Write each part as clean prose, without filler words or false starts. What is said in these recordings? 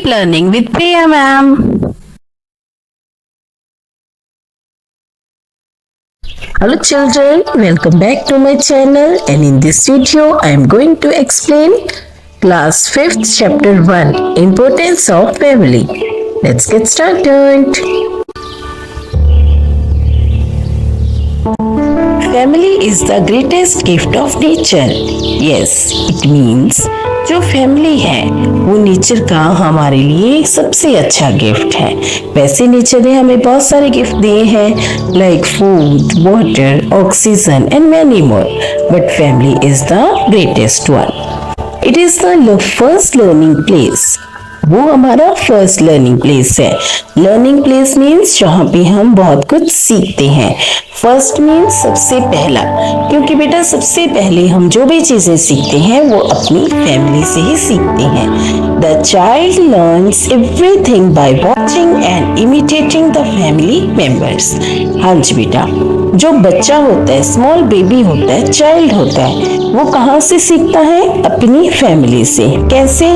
Keep learning with Priya ma'am. Hello children, welcome back to my channel, and in this video I am going to explain class 5th chapter 1, importance of family. Let's get started. Family is the greatest gift of nature. Yes, it means जो family है वो nature का हमारे लिए सबसे अच्छा gift है। वैसे नेचर ने हमें बहुत सारे गिफ्ट दिए हैं like food, water, oxygen and many more, but family is the greatest one. It is the first learning place. वो हमारा फर्स्ट लर्निंग प्लेस है। लर्निंग प्लेस मीन्स जहाँ पे हम बहुत कुछ सीखते हैं। फर्स्ट मीन्स सबसे पहला, क्योंकि बेटा सबसे पहले हम जो भी चीजें सीखते हैं वो अपनी फैमिली से ही सीखते हैं। The child learns everything by watching and imitating the family members. हाँ जी बेटा, जो बच्चा होता है, स्मॉल बेबी होता है, चाइल्ड होता है, वो कहाँ से सीखता है? अपनी फैमिली से। कैसे?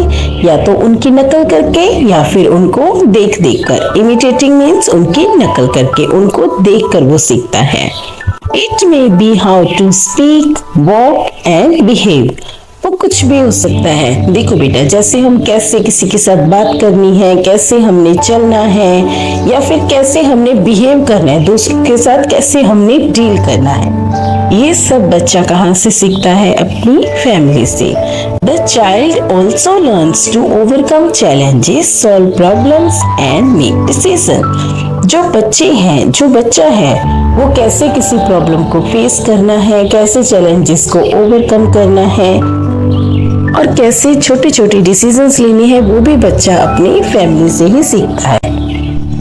या तो उनकी नकल करके या फिर उनको देख देख कर। इमिटेटिंग मीन्स उनकी नकल करके, उनको देख कर वो सीखता है। It may be how to speak, walk and behave. वो कुछ भी हो सकता है। देखो बेटा, जैसे हम कैसे किसी के साथ बात करनी है, कैसे हमने चलना है, या फिर कैसे हमने बिहेव करना है, दूसरों के साथ कैसे हमने डील करना है, ये सब बच्चा कहाँ से सीखता है? अपनी फैमिली से। The child also learns to overcome challenges, solve problems and make decision. जो बच्चे हैं, जो बच्चा है, वो कैसे किसी प्रॉब्लम को फेस करना है, कैसे चैलेंजेस को ओवरकम करना है और कैसे छोटे छोटे डिसीजंस लेने हैं, वो भी बच्चा अपनी फैमिली से ही सीखता है।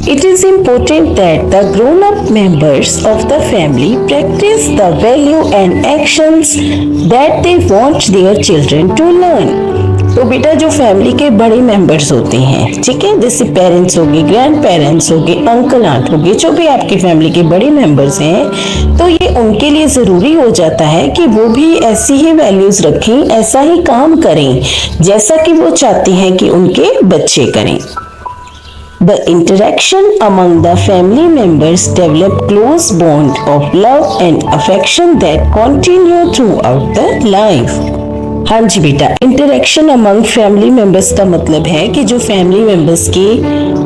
It is important that the grown-up members of the family practice the value and actions that they want their children to learn. तो बेटा, जो फैमिली के बड़े मेंबर्स होते हैं, ठीक है, जैसे पेरेंट्स हो गए, ग्रैंड पेरेंट्स हो गए, अंकल आंट हो गए, जो भी आपकी फैमिली के बड़े मेंबर्स हैं, तो ये उनके लिए जरूरी हो जाता है कि वो भी ऐसी ही वैल्यूज रखें, ऐसा ही काम करें जैसा कि वो चाहते हैं कि उनके बच्चे करें। The interaction among the family members develop close bond of love and affection that continue throughout the life. हाँ जी बेटा, इंटरेक्शन अमंग फैमिली मेंबर्स का मतलब है कि जो फैमिली मेंबर्स के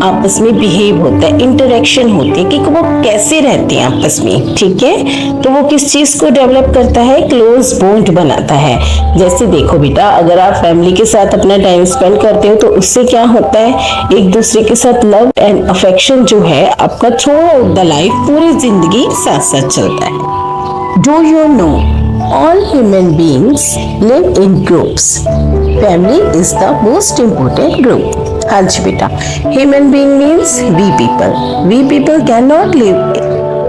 आपस में बिहेव होता है, इंटरेक्शन होती है कि वो कैसे रहते हैं आपस में, ठीक है। तो वो किस चीज को डेवलप करता है? क्लोज बॉन्ड बनाता है। जैसे देखो बेटा, अगर आप फैमिली के साथ अपना टाइम स्पेंड करते हो तो उससे क्या होता है? एक दूसरे के साथ लव एंड अफेक्शन जो है आपका थ्रू आउट द लाइफ, पूरी जिंदगी साथ साथ चलता है। Do you know all human beings live in groups. Family is the most important group. हाँ जी बेटा, human being means we people. We people cannot live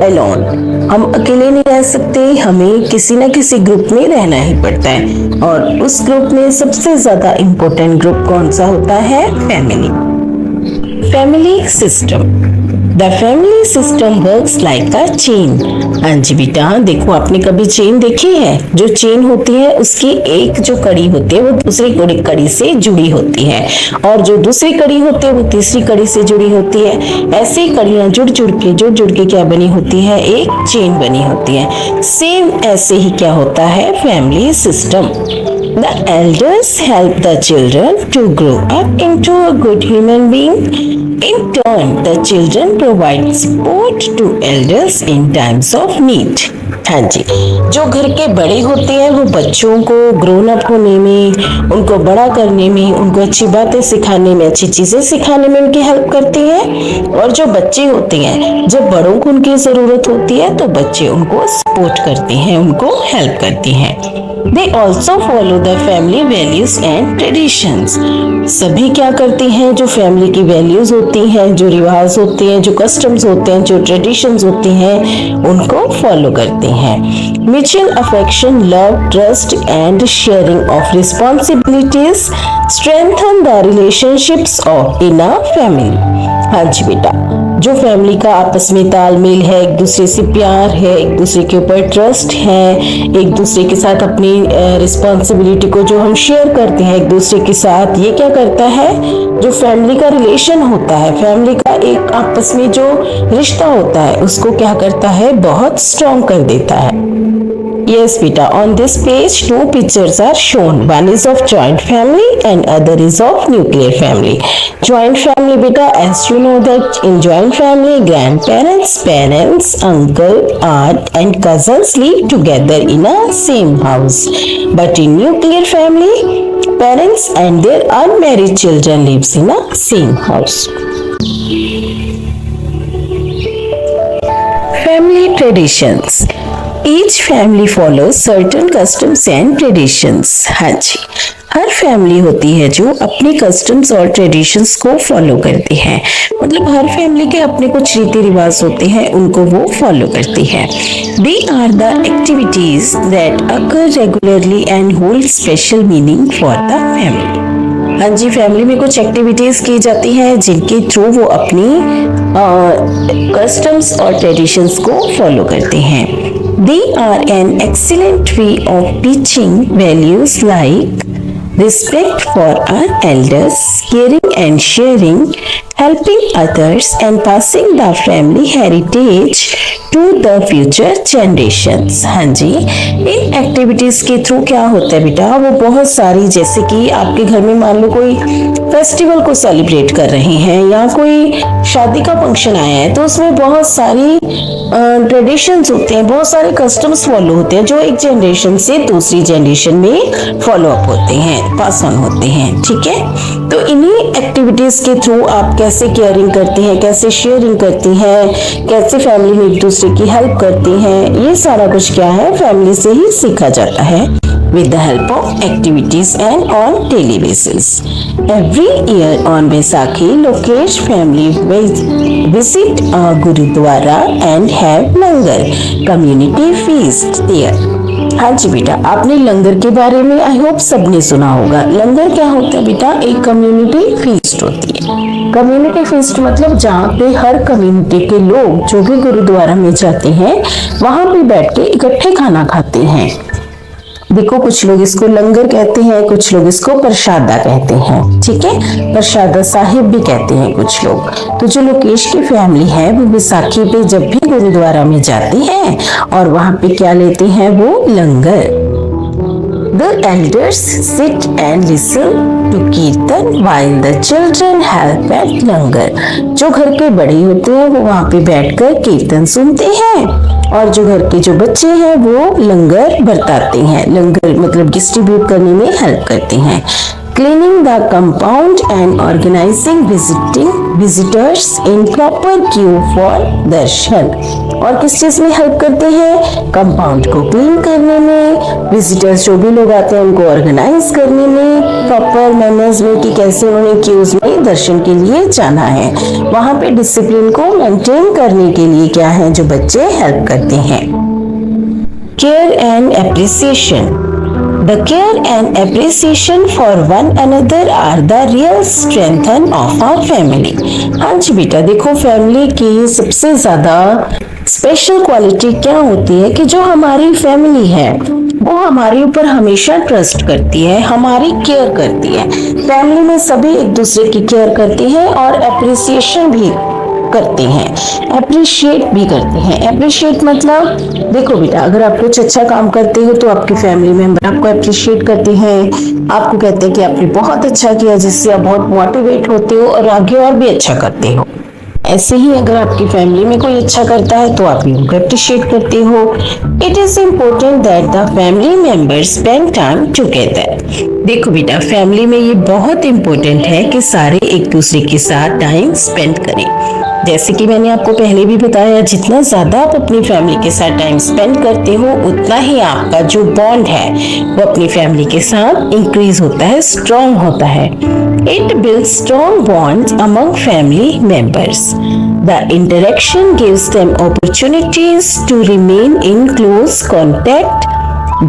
alone. हम अकेले नहीं रह सकते, हमें किसी न किसी ग्रुप में रहना ही पड़ता है, और उस ग्रुप में सबसे ज्यादा इम्पोर्टेंट ग्रुप कौन सा होता है? Family. Family system. The family system works like a chain. हाँ जी बेटा, देखो आपने कभी चेन देखी है? जो चेन होती है उसकी एक जो कड़ी होती है वो दूसरी कड़ी से जुड़ी होती है, और जो दूसरी कड़ी होती है वो तीसरी कड़ी से जुड़ी होती है। ऐसे कड़ियां जुड़ जुड़ के क्या बनी होती है? एक चेन बनी होती है। सेम ऐसे ही क्या होता है? Family system. The elders help the children to grow up into a good human being. In turn, the children provide support to elders in times of need. हाँ जी, जो घर के बड़े होते हैं वो बच्चों को ग्रोन अप होने में, उनको बड़ा करने में, उनको अच्छी बातें सिखाने में, अच्छी चीजें सिखाने में उनकी हेल्प करते हैं। और जो बच्चे होते हैं, जब बड़ों को उनकी जरूरत होती है तो बच्चे उनको सपोर्ट करते हैं, उनको हेल्प करते हैं। They also follow the family values and traditions. सभी क्या करते हैं? जो फैमिली की वैल्यूज होती हैं, जो रिवाज होते हैं, जो कस्टम्स होते हैं, जो ट्रेडिशंस होती हैं, उनको फॉलो करते हैं। Mutual affection, love, trust and sharing of responsibilities strengthen the relationships of in a family. हाँ जी बेटा, जो फैमिली का आपस में तालमेल है, एक दूसरे से प्यार है, एक दूसरे के ऊपर ट्रस्ट है, एक दूसरे के साथ अपनी रिस्पॉन्सिबिलिटी को जो हम शेयर करते हैं एक दूसरे के साथ, ये क्या करता है, जो फैमिली का रिलेशन होता है, फैमिली का एक आपस में जो रिश्ता होता है, उसको क्या करता है, बहुत स्ट्रॉन्ग कर देता है। Yes, beta. On this page, two pictures are shown. One is of joint family and other is of nuclear family. Joint family, beta, as you know that in joint family, grandparents, parents, uncle, aunt, and cousins live together in a same house. But in nuclear family, parents and their unmarried children lives in a same house. Family traditions. Each family follows certain customs and traditions. हाँ जी, हर family होती है जो अपनी customs और traditions को follow करती है। मतलब हर फैमिली के अपने कुछ रीति रिवाज होते हैं, उनको वो फॉलो करती है। They are the activities that occur regularly and hold special meaning for the family. हाँ जी, फैमिली में कुछ एक्टिविटीज की जाती हैं जिनके थ्रू वो अपनी कस्टम्स और ट्रेडिशंस को फॉलो करते हैं। They are an excellent way of teaching values like respect for our elders, caring and sharing, helping others, and passing the family heritage to the future generations. हाँ जी, इन activities के through क्या होता है बेटा, वो बहुत सारी, जैसे कि आपके घर में मान लो कोई फेस्टिवल को सेलिब्रेट कर रहे हैं या कोई शादी का फंक्शन आया है, तो उसमें बहुत सारी ट्रेडिशंस होते हैं, बहुत सारे कस्टम्स फॉलो होते हैं जो एक जनरेशन से दूसरी जनरेशन में फॉलो अप होते हैं, पास ऑन होते हैं। ठीक है, तो इन्हीं एक्टिविटीज के थ्रू आप कैसे केयरिंग करती हैं, कैसे शेयरिंग करती हैं, कैसे फैमिली में एक दूसरे की हेल्प करती हैं, ये सारा कुछ क्या है, फैमिली से ही सीखा जाता है with the help of activities and on daily basis. Every year on Vaisakhi, Lokesh family visit a Gurudwara and have langar community feast there. हाँ जी बेटा, आपने लंगर के बारे में आई होप सबने सुना होगा। लंगर क्या होता है बेटा, एक कम्युनिटी फीस्ट होती है। कम्युनिटी फीस्ट मतलब जहाँ पे हर कम्युनिटी के लोग जो भी गुरुद्वारा में जाते हैं वहां पे बैठ के इकट्ठे खाना खाते हैं। देखो, कुछ लोग इसको लंगर कहते हैं, कुछ लोग इसको प्रसादा कहते हैं। ठीक है, प्रसादा साहिब भी कहते हैं कुछ लोग। तो जो लोकेश की फैमिली है वो बैसाखी पे जब भी गुरुद्वारा में जाती है और वहां पे क्या लेते हैं, वो लंगर। The elders sit and listen to कीर्तन while the children help at लंगर। जो घर के बड़े होते हैं वो वहाँ पे बैठकर कीर्तन सुनते हैं और जो घर के जो बच्चे हैं वो लंगर बरताते हैं, लंगर मतलब डिस्ट्रीब्यूट करने में हेल्प करते हैं। Cleaning the compound and organizing visitors in proper queue for दर्शन। और किस चीज में हेल्प करते हैं, कंपाउंड को क्लीन करने में, विजिटर्स जो भी लोग आते हैं उनको ऑर्गेनाइज करने में, प्रॉपर मैनर्स में कि कैसे उन्होंने क्यूज में दर्शन के लिए जाना है, वहां पे डिसिप्लिन को मेंटेन करने के लिए क्या है, जो बच्चे हेल्प करते हैं। Care and appreciation. The care and appreciation for one another are the real strength of our family. हाँ जी बेटा, देखो फैमिली की सबसे ज्यादा स्पेशल क्वालिटी क्या होती है कि जो हमारी फैमिली है वो हमारे ऊपर हमेशा ट्रस्ट करती है, हमारी केयर करती है। फैमिली में सभी एक दूसरे की केयर करते हैं और अप्रिसिएशन भी करते हैं, अप्रिशिएट भी करते हैं। अप्रिशिएट मतलब देखो बेटा, अगर आप कुछ अच्छा काम करते हो तो आपकी फैमिली मेंबर आपको अप्रिशिएट करते हैं, आपको कहते हैं कि आपने बहुत अच्छा किया, जिससे आप बहुत मोटिवेट होते हो और आगे और भी अच्छा करते हो। ऐसे ही अगर आपकी फैमिली में कोई अच्छा करता है तो आप भी उनको अप्रिशिएट करते हो। It is important that the family members spend time together. देखो बेटा, फैमिली में ये बहुत इम्पोर्टेंट है कि सारे एक दूसरे के साथ टाइम स्पेंड करें। जैसे कि मैंने आपको पहले भी बताया, जितना ज्यादा आप अपनी फैमिली के साथ टाइम स्पेंड करते हो उतना ही आपका जो बॉन्ड है वो अपनी फैमिली के साथ इंक्रीज होता है, स्ट्रॉन्ग होता है। It builds strong bonds among family members. The interaction gives them opportunities to remain in close contact,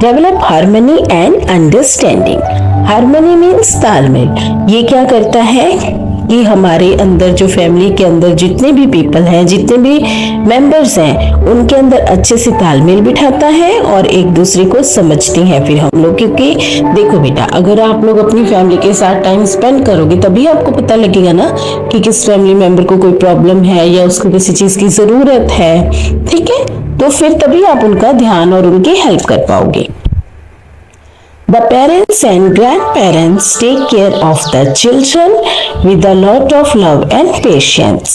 develop harmony and understanding. Harmony means तालमेल। ये क्या करता है, कि हमारे अंदर जो फैमिली के अंदर जितने भी पीपल हैं, जितने भी मेंबर्स हैं, उनके अंदर अच्छे से तालमेल बिठाता है और एक दूसरे को समझते हैं फिर हम लोग। क्योंकि देखो बेटा, अगर आप लोग अपनी फैमिली के साथ टाइम स्पेंड करोगे तभी आपको पता लगेगा ना कि किस फैमिली मेंबर को कोई प्रॉब्लम है या उसको किसी चीज की जरूरत है, ठीक है? तो फिर तभी आप उनका ध्यान और उनकी हेल्प कर पाओगे। The parents and grandparents take care of the children with a lot of love and patience.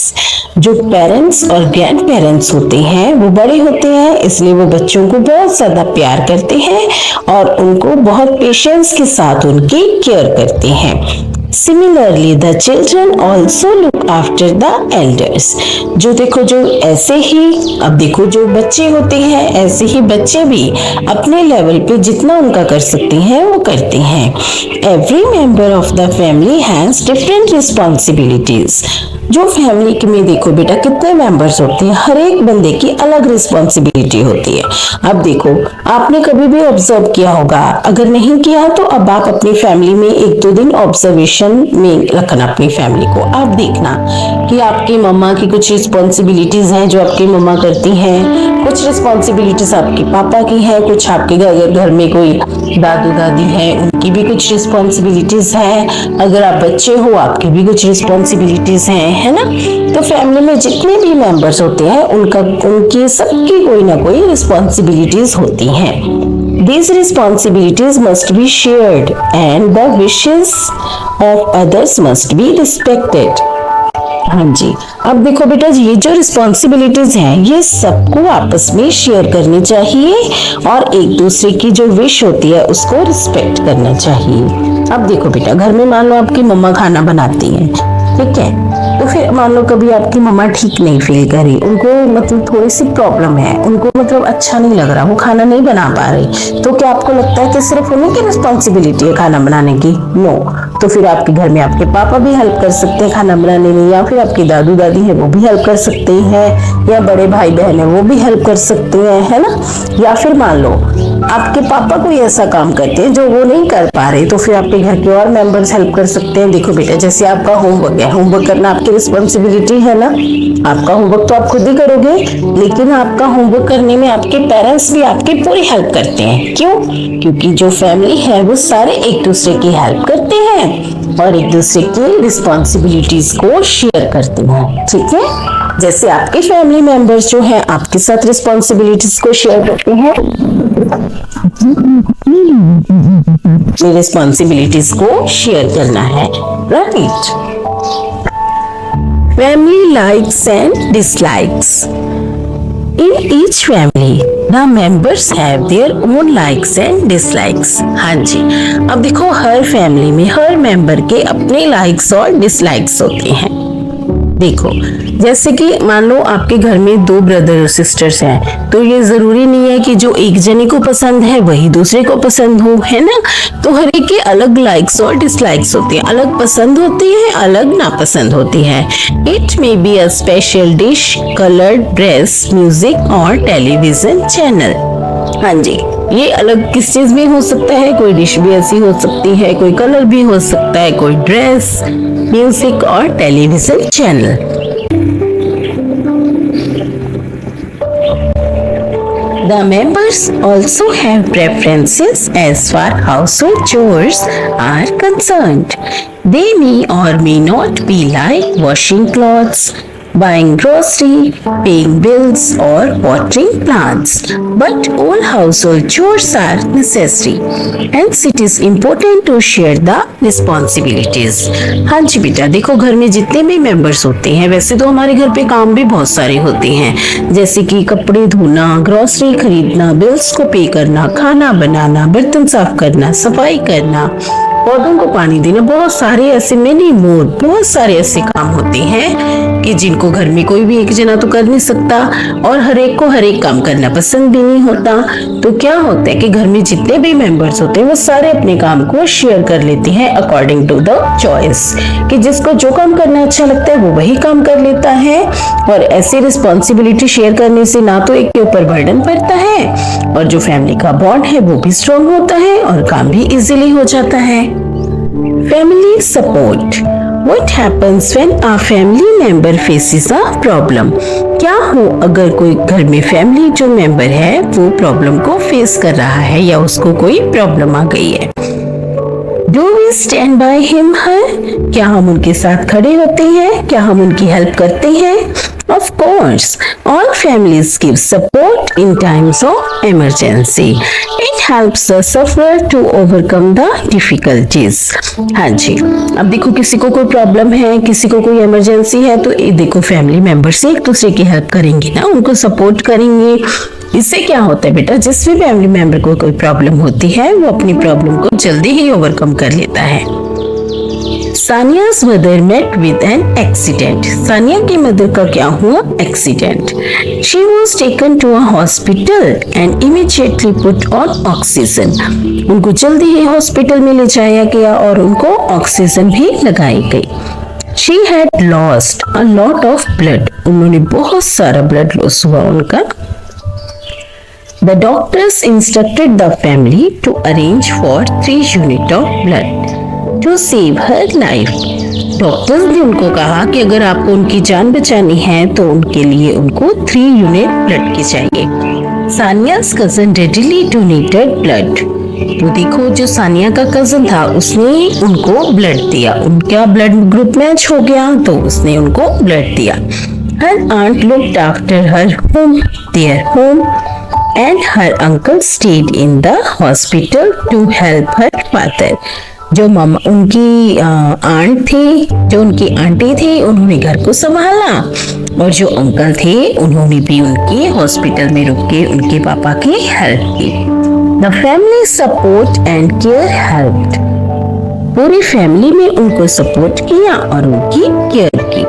जो पेरेंट्स और ग्रैंड पेरेंट्स होते हैं वो बड़े होते हैं, इसलिए वो बच्चों को बहुत ज्यादा प्यार करते हैं और उनको बहुत पेशेंस के साथ उनकी केयर करते हैं। Similarly, the children also look after the elders. जो देखो, जो ऐसे ही अब देखो जो बच्चे होते हैं ऐसे ही बच्चे भी अपने लेवल पे जितना उनका कर सकते हैं वो करते हैं। Every member of the family has different responsibilities. जो फैमिली में देखो बेटा कितने मेंबर्स होते हैं, हर एक बंदे की अलग रिस्पॉन्सिबिलिटी होती है। अब देखो, आपने कभी भी ऑब्जर्व किया होगा, अगर नहीं किया तो अब आप अपनी फैमिली में 1-2 दिन ऑब्जर्वेशन में रखना अपनी फैमिली को। आप देखना कि आपकी मम्मा की कुछ रिस्पॉन्सिबिलिटीज हैं जो आपकी मम्मा करती हैं, कुछ रिस्पॉन्सिबिलिटीज आपके पापा की हैं, कुछ आपके घर में कोई दादू दादी है उनकी भी कुछ रिस्पॉन्सिबिलिटीज हैं, अगर आप बच्चे हो आपकी भी कुछ रिस्पॉन्सिबिलिटीज हैं, है ना? तो फैमिली में जितने भी मेंबर्स होते हैं उनकी सबकी कोई ना कोई रिस्पॉन्सिबिलिटीज होती हैं। These responsibilities must be shared and the wishes of others must be respected. हाँ जी, अब देखो बेटा, ये जो रिस्पॉन्सिबिलिटीज हैं ये सबको आपस में शेयर करनी चाहिए और एक दूसरे की जो विश होती है उसको रिस्पेक्ट करना चाहिए। अब देखो बेटा, घर में मान लो आपकी मम्मा खाना बनाती हैं, ठीक है? तो फिर मान लो कभी आपकी मम्मा ठीक नहीं फील करी, उनको मतलब थोड़ी सी प्रॉब्लम है, उनको मतलब अच्छा नहीं लग रहा, वो खाना नहीं बना पा रही, तो क्या आपको लगता है कि सिर्फ उन्हीं की रिस्पॉन्सिबिलिटी है खाना बनाने की? नो। तो फिर आपके घर में आपके पापा भी हेल्प कर सकते हैं खाना बनाने में, या फिर आपकी दादू दादी है वो भी हेल्प कर सकते हैं, या बड़े भाई बहन है वो भी हेल्प कर सकते हैं, है ना? या फिर मान लो आपके पापा कोई ऐसा काम करते हैं जो वो नहीं कर पा रहे, तो फिर आपके घर के और मेंबर्स हेल्प कर सकते हैं। देखो बेटा, जैसे आपका होमवर्क है, होमवर्क करना आपकी रिस्पॉन्सिबिलिटी है ना, आपका होमवर्क तो आप खुद ही करोगे, लेकिन आपका होमवर्क करने में आपके पेरेंट्स भी आपकी पूरी हेल्प करते हैं। क्यों? क्योंकि जो फैमिली है वो सारे एक दूसरे की हेल्प करते हैं और एक दूसरे की रिस्पॉन्सिबिलिटीज को शेयर करते हैं, ठीक है? जैसे आपके फैमिली मेंबर्स जो हैं आपके साथ रिस्पॉन्सिबिलिटीज को शेयर करते हैं, रिस्पॉन्सिबिलिटीज को शेयर करना है, right? Family likes and dislikes. In each family, the members have their own likes and dislikes. हाँ जी, अब देखो हर फैमिली में हर मेंबर के अपने लाइक्स और डिसलाइक्स होते हैं। देखो, जैसे कि मान लो आपके घर में 2 ब्रदर और सिस्टर्स हैं, तो ये जरूरी नहीं है कि जो एक जने को पसंद है वही दूसरे को पसंद हो, है ना? तो हर एक के अलग लाइक्स और डिसलाइक्स होते हैं, अलग पसंद होती है, अलग नापसंद होती है। It may be a special dish, coloured dress, music और टेलीविजन चैनल। हाँ जी, ये अलग किस चीज में हो सकता है? कोई डिश भी ऐसी हो सकती है, कोई कलर भी हो सकता है, कोई ड्रेस, म्यूजिक और television channel. The members also have preferences as far household chores are concerned. They may or may not be like washing clothes, buying grocery, paying bills or watering plants. But all household chores are necessary. Hence it is important to share the responsibilities. हाँ जी बेटा, देखो घर में जितने भी members होते हैं, वैसे तो हमारे घर पे काम भी बहुत सारे होते हैं, जैसे कि कपड़े धोना, ग्रोसरी खरीदना, बिल्स को पे करना, खाना बनाना, बर्तन साफ करना, सफाई करना, पौधों को पानी देना, बहुत सारे ऐसे बहुत सारे ऐसे काम होते हैं कि जिनको घर में कोई भी एक जना तो कर नहीं सकता और हर एक को हर एक काम करना पसंद भी नहीं होता। तो क्या होता है कि घर में जितने भी मेंबर्स होते हैं वो सारे अपने काम को शेयर कर लेते हैं अकॉर्डिंग टू द चॉइस, कि जिसको जो काम करना अच्छा लगता है वो वही काम कर लेता है। और ऐसी रिस्पॉन्सिबिलिटी शेयर करने से ना तो एक के ऊपर बर्डन पड़ता है और जो फैमिली का बॉन्ड है वो भी स्ट्रॉन्ग होता है और काम भी इजीली हो जाता है। Family support. What happens when a family member faces a problem? क्या हो अगर कोई घर में फैमिली जो मेंबर है वो प्रॉब्लम को फेस कर रहा है या उसको कोई प्रॉब्लम आ गई है? Do we stand by him, her? क्या हम उनके साथ खड़े होते हैं? क्या हम उनकी हेल्प करते हैं? Of course, all families give support in times of emergency. It helps the sufferer to overcome the difficulties. हाँ जी, अब देखो किसी को कोई प्रॉब्लम है, किसी को कोई इमरजेंसी है, तो ये देखो फैमिली मेंबर से एक दूसरे की हेल्प करेंगे ना, उनको सपोर्ट करेंगे। इससे क्या होता है बेटा, जिस भी फैमिली मेंबर को कोई प्रॉब्लम होती है वो अपनी प्रॉब्लम को जल्दी ही ओवरकम कर लेता है। सानिया's mother met with an accident. Sania की मदर का क्या हुआ? Accident. She was taken to a hospital and immediately put on oxygen. उनको जल्दी ही हॉस्पिटल में ले जाया गया और उनको ऑक्सीजन भी लगाई गई। She had lost a lot of blood. उन्होंने बहुत सारा ब्लड लॉस हुआ उनका। The doctors instructed the family to arrange for 3 units of blood to save her life. Doctors ने उनको कहा कि अगर आपको उनकी जान बचानी है तो उनके लिए उनको 3 यूनिट ब्लड की चाहिए। सानिया's cousin readily donated blood. तो देखो जो सानिया का कजन था उसने उनको ब्लड दिया, उनका ब्लड ग्रुप मैच हो गया तो उसने उनको ब्लड दिया। Her aunt looked after her home, their home, and her uncle stayed in the hospital to help her father. जो मामा उनकी आंट थी, जो उनकी आंटी थी, उन्होंने घर को संभाला और जो अंकल थे उन्होंने भी उनके हॉस्पिटल में रुक के उनके पापा की हेल्प की। The family support and care helped. पूरी फैमिली में उनको सपोर्ट किया और उनकी केयर की।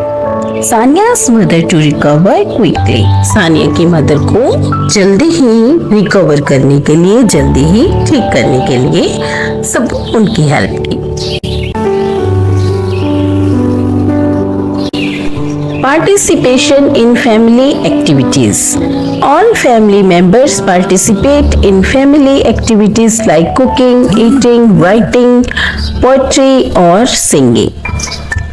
Sania's mother to recover quickly. Sania की मदर को जल्दी ही रिकवर करने के लिए, जल्दी ही ठीक करने के लिए सब उनकी हेल्प की। Participation in family activities. All family members participate in family activities like cooking, eating, writing, poetry or singing.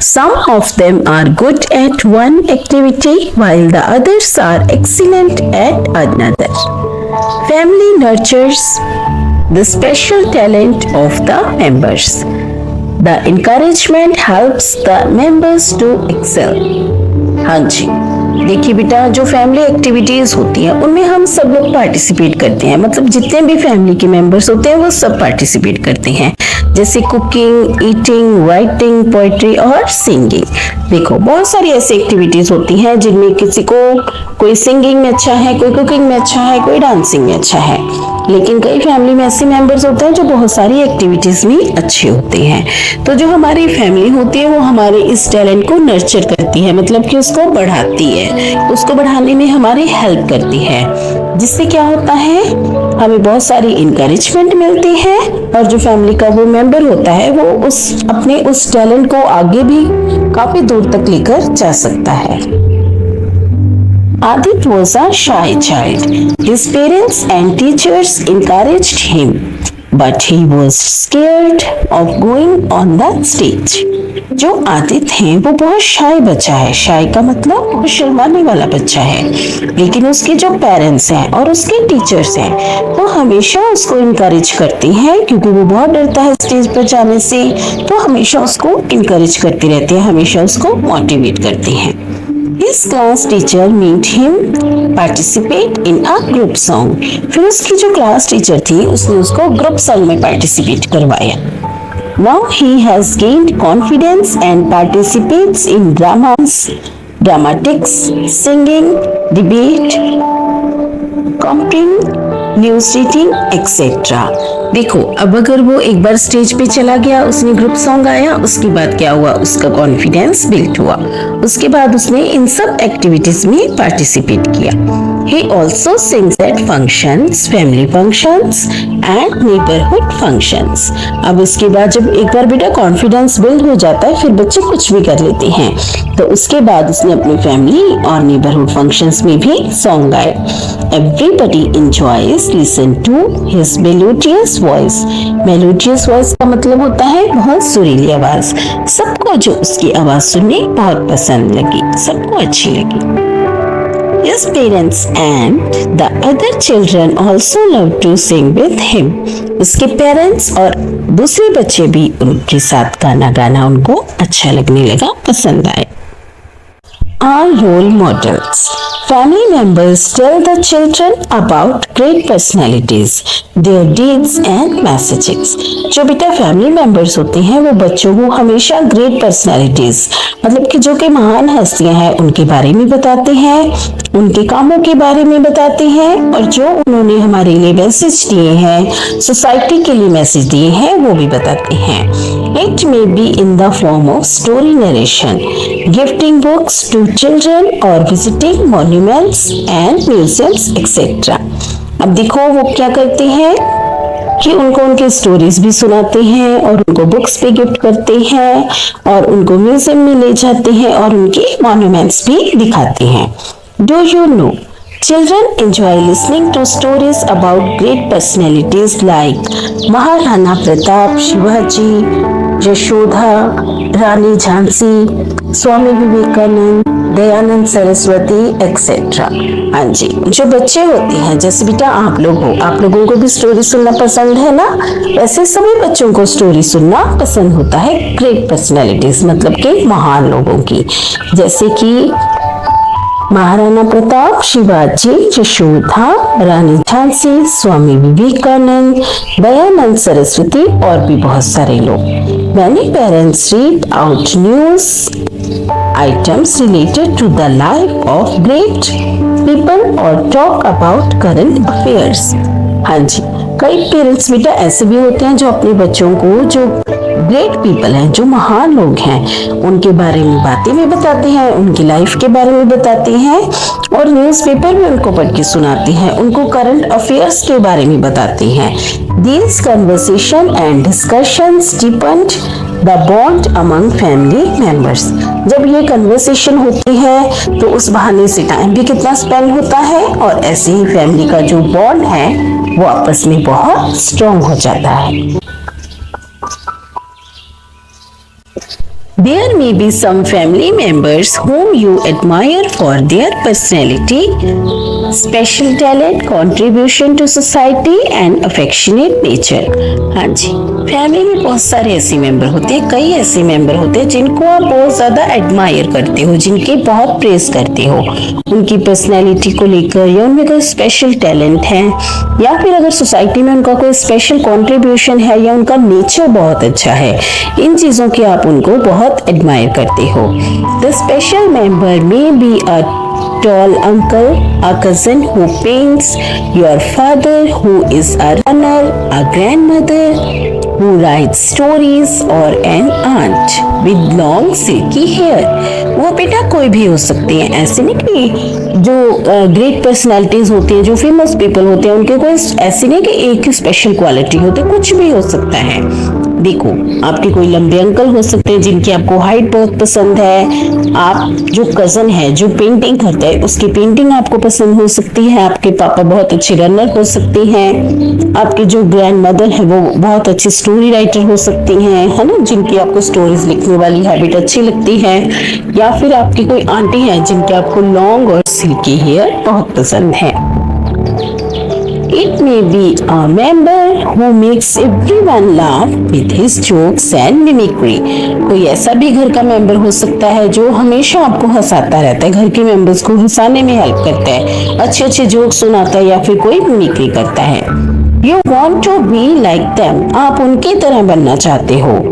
Some of them are good at one activity while the others are excellent at another. Family nurtures the special talent of the members. The encouragement helps the members to excel. हाँ जी, देखिए बेटा जो family activities होती हैं उनमें हम सब लोग पार्टिसिपेट करते हैं, मतलब जितने भी फैमिली के मेंबर्स होते हैं वो सब पार्टिसिपेट करते हैं, जैसे कुकिंग, ईटिंग, राइटिंग, पोएट्री और सिंगिंग। देखो बहुत सारी ऐसी एक्टिविटीज होती हैं जिनमें किसी को कोई सिंगिंग में अच्छा है, कोई कुकिंग में अच्छा है, कोई डांसिंग में अच्छा है, लेकिन कई फैमिली में ऐसे मेंबर्स होते हैं जो बहुत सारी एक्टिविटीज में अच्छे होते हैं। तो जो हमारी फैमिली होती है वो हमारे इस टैलेंट को नर्चर करती है, मतलब कि उसको बढ़ाती है, उसको बढ़ाने में हमारी हेल्प करती है, जिससे क्या होता है हमें बहुत सारी इंकरेजमेंट मिलती है और जो फैमिली का वो मेंबर होता है वो अपने उस टैलेंट को आगे भी काफी दूर तक लेकर जा सकता है। Adit was a shy child. His parents and teachers encouraged him, but he was scared of going on the stage. जो आदित है वो बहुत शाय बच्चा है। शाय का मतलब वो शर्माने वाला बच्चा है, लेकिन उसके जो पेरेंट्स हैं और उसके टीचर्स हैं वो हमेशा उसको इनकरेज करती हैं, क्योंकि वो बहुत डरता है स्टेज पर जाने से, तो हमेशा उसको इनकरेज करती रहती है, हमेशा उसको मोटिवेट करती हैं। His class teacher made him participate in a group song. फिर उसकी जो क्लास टीचर थी उसने उसको ग्रुप सॉन्ग में पार्टिसिपेट करवाया। Now he has gained confidence and participates in dramas, dramatics, singing, debate, comparing, news reading, etc. देखो अब अगर वो एक बार स्टेज पे चला गया, उसने ग्रुप सॉन्ग गाया, उसके बाद क्या हुआ, उसका कॉन्फिडेंस बिल्ड हुआ, उसके बाद उसने इन सब एक्टिविटीज में पार्टिसिपेट किया। He also sings at functions, family functions and neighborhood functions. अब इसके बाद जब एक बार बेटा कॉन्फिडेंस बिल्ड हो जाता है, फिर बच्चे कुछ भी कर लेते हैं, तो उसके बाद उसने अपनी फैमिली और नेबरहुड फंक्शंस में भी सॉन्ग गाए. Everybody enjoys listen to his melodious voice. Melodious voice का मतलब होता है बहुत सुरीली आवाज. सबको जो उसकी आवाज सुननी बहुत पसंद लगी, सबको अच्छी लगी. His parents and the other children also loved to sing with him. उसके पेरेंट्स और दूसरे बच्चे भी उनके साथ गाना गाना उनको अच्छा लगने लगा, पसंद आए. Our role models. Family members tell the children about great personalities, their deeds and messages. जो बेटा फैमिली मेंबर्स होते हैं वो बच्चों को हमेशा ग्रेट पर्सनालिटीज मतलब कि जो कि महान हस्तियां हैं उनके बारे में बताते हैं, उनके कामों के बारे में बताते हैं और जो उन्होंने हमारे लिए मैसेज दिए हैं, सोसाइटी के लिए मैसेज दिए हैं वो भी बताते हैं. It may be in the form of story narration, gifting books to children or visiting monuments and museums etc. अब देखो वो क्या करते हैं कि उनको उनके स्टोरीज भी सुनाते हैं और उनको बुक्स भी गिफ्ट करते हैं और उनको म्यूजियम में ले जाते हैं और उनके मॉन्यूमेंट्स भी दिखाते हैं. Do you know? Children enjoy listening to stories about great personalities like Maharana Pratap, Shivaji, Yashoda, Rani Jhansi, Swami Vivekanand, Dayanand Saraswati etcetera. हाँ जी, जो बच्चे होते हैं जैसे बेटा आप लोग हो, आप लोगों को भी स्टोरी सुनना पसंद है ना, वैसे सभी बच्चों को स्टोरी सुनना पसंद होता है ग्रेट पर्सनैलिटीज मतलब के महान लोगों की, जैसे कि महाराणा प्रताप, शिवाजी, यशोदा, रानी झांसी, स्वामी विवेकानंद, दयानंद सरस्वती और भी बहुत सारे लोग. Many parents read out news items related to the life of great people or talk about current affairs. हाँ जी, कई पेरेंट्स बेटा ऐसे भी होते हैं जो अपने बच्चों को जो ग्रेट पीपल हैं, जो महान लोग हैं, उनके बारे में बातें भी बताते हैं, उनकी लाइफ के बारे में बताते हैं और न्यूज़पेपर भी उनको पढ़ के सुनाते हैं, उनको करंट अफेयर्स के बारे में बताते हैं. These conversation and discussions deepened the bond among family members. जब ये कन्वर्सेशन होती है तो उस बहाने से टाइम भी कितना स्पेंड होता है और ऐसे ही फैमिली का जो बॉन्ड है वो आपस में बहुत स्ट्रॉन्ग हो जाता है. There may be some family members whom you admire for their personality, special talent, contribution to society and affectionate nature. हाँ जी, फैमिली में बहुत सारे ऐसे मेंबर होते हैं, कई ऐसे मेंबर होते हैं जिनको आप बहुत ज्यादा एडमायर करते हो, जिनके बहुत प्रेज करते हो, उनकी पर्सनैलिटी को लेकर या उनमें कोई स्पेशल टैलेंट है या फिर अगर सोसाइटी में उनका कोई स्पेशल कंट्रीब्यूशन है या उनका नेचर बहुत अच्छा है, इन चीजों की आप उनको बहुत एडमायर करते हो. The special member may be a tall uncle, a cousin who paints, your father who is a runner, a grandmother who writes stories or an aunt with long silky hair. वो बेटा कोई भी हो सकते हैं, ऐसे नहीं कि जो ग्रेट पर्सनालिटीज होती हैं, जो फेमस पीपल होते हैं, उनके कोई ऐसे नहीं कि एक स्पेशल क्वालिटी होती है, कुछ भी हो सकता है. देखो आपके कोई लंबे अंकल हो सकते हैं जिनकी आपको हाइट बहुत पसंद है, आप जो कजन है जो पेंटिंग करता है उसकी पेंटिंग आपको पसंद हो सकती है, आपके पापा बहुत अच्छे रनर हो सकते हैं, आपकी जो ग्रैंड मदर है वो बहुत अच्छी स्टोरी राइटर हो सकती हैं, है ना, जिनकी आपको स्टोरीज लिखने वाली हैबिट अच्छी लगती है, या फिर आपकी कोई आंटी है जिनके आपको लॉन्ग और सिल्की हेयर बहुत पसंद है. It may be a member who makes everyone laugh with his jokes and mimicry. कोई ऐसा भी घर का मेंबर हो सकता है जो हमेशा आपको हंसाता रहता है, घर के मेंबर्स को हंसाने में हेल्प करता है, अच्छे अच्छे जोक सुनाता है या फिर कोई मिमिक्री करता है. You want to be like them. आप उनकी तरह बनना चाहते हो.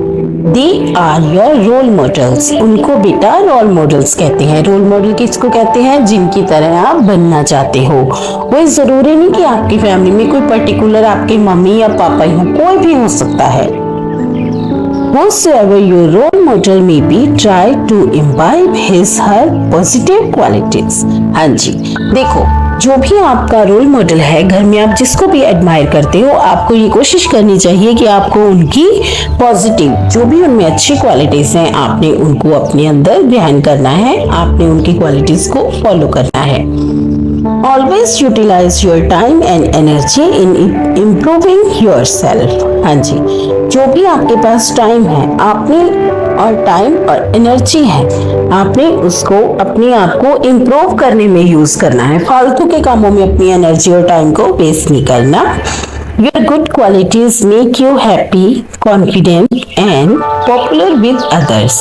They are your role models. उनको बेटा रोल मॉडल्स कहते हैं. रोल मॉडल किसको कहते हैं? जिनकी तरह आप बनना चाहते हो. कोई जरूरी नहीं कि आपकी फैमिली में कोई पर्टिकुलर आपके मम्मी या पापा ही हो, कोई भी हो सकता है. Whosoever your role model may be, try to imbibe his her positive qualities. हाँ जी, देखो जो भी आपका रोल मॉडल है, घर में आप जिसको भी एडमायर करते हो, आपको ये कोशिश करनी चाहिए कि आपको उनकी पॉजिटिव, जो भी उनमें अच्छी क्वालिटीज हैं, आपने उनको अपने अंदर ग्रहण करना है, आपने उनकी क्वालिटीज को फॉलो करना है। Always utilize your time and energy in improving yourself. हाँ जी, जो भी आपके पास टाइम है, आपने और टाइम और एनर्जी है, आपने उसको अपने आप को इम्प्रूव करने में यूज करना है। फालतू के कामों में अपनी एनर्जी और टाइम को वेस्ट नहीं करना। Your good qualities make you happy, confident and popular with others.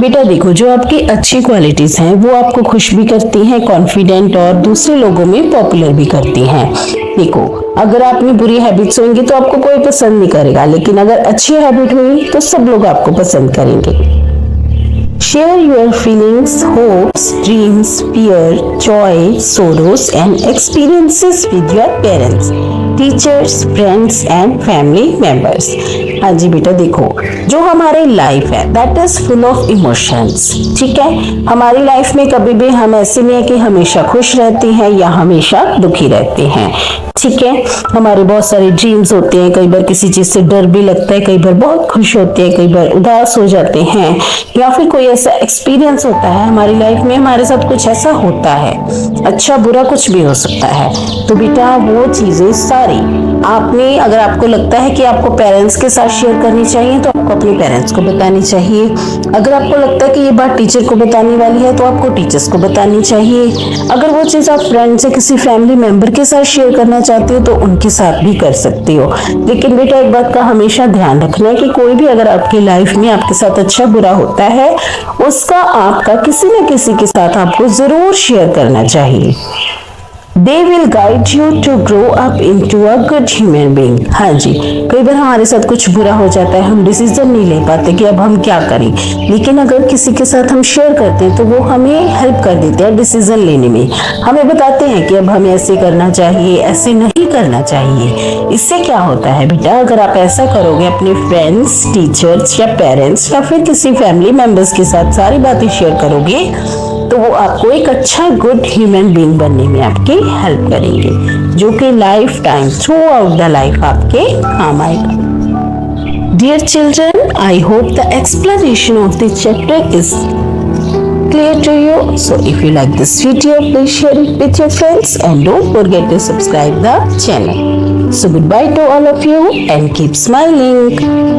बेटा देखो, जो आपकी अच्छी क्वालिटीज हैं वो आपको खुश भी करती हैं, कॉन्फिडेंट और दूसरे लोगों में पॉपुलर भी करती हैं। देखो, अगर आप में बुरी हैबिट्स होंगी तो आपको कोई पसंद नहीं करेगा, लेकिन अगर अच्छी हैबिट हुई तो सब लोग आपको पसंद करेंगे। Share your feelings, hopes, dreams, fear, joy, sorrows and experiences with your parents, teachers, friends and family members. हाँ जी बेटा देखो, जो हमारी लाइफ है that is full of emotions, ठीक है। हमारी लाइफ में कभी भी हम ऐसे नहीं है कि हमेशा खुश रहते हैं या हमेशा दुखी रहते हैं, ठीक है। हमारे बहुत सारे ड्रीम्स होते हैं, कई बार किसी चीज से डर भी लगता है, कई बार बहुत खुश होते हैं, कई बार उदास हो जाते हैं, या फिर कोई ऐसा एक्सपीरियंस होता है हमारी लाइफ में, हमारे साथ कुछ ऐसा होता है, अच्छा बुरा कुछ भी हो सकता है। तो बेटा वो चीजें सारी आपने, अगर आपको लगता है कि आपको पेरेंट्स के साथ शेयर करनी चाहिए तो आपको अपने पेरेंट्स को बतानी चाहिए। अगर आपको लगता है कि ये बात टीचर को बताने वाली है तो आपको टीचर्स को बतानी चाहिए। अगर वो चीज आप फ्रेंड से, किसी फैमिली मेंबर के साथ शेयर करना चाहते हो तो उनके साथ भी कर सकते हो। लेकिन बेटा एक बात का हमेशा ध्यान रखना है कि कोई भी अगर आपकी लाइफ में आपके साथ अच्छा बुरा होता है, उसका आपका किसी न किसी के साथ आपको जरूर शेयर करना चाहिए। They will guide you to grow up into a good human being. हाँ जी, कई बार हमारे साथ कुछ बुरा हो जाता है, हम डिसीजन नहीं ले पाते कि अब हम क्या करें, लेकिन अगर किसी के साथ हम शेयर करते हैं तो वो हमें हेल्प कर देते हैं डिसीजन लेने में। हमें बताते हैं कि अब हमें ऐसे करना चाहिए, ऐसे नहीं करना चाहिए। इससे क्या होता है बेटा, अगर आप ऐसा करोगे अपने फ्रेंड्स, टीचर्स या पेरेंट्स या फिर किसी फैमिली मेंबर्स के साथ सारी बातें शेयर करोगे तो वो आपको एक अच्छा गुड ह्यूमन बीइंग बनने में आपकी हेल्प करेंगे, जो कि lifetime throughout the life आपके काम आएगा। Dear children, I hope the explanation of this chapter is clear to you. So if you like this video, please share it with your friends and don't forget to subscribe the channel. So goodbye to all of you and keep smiling.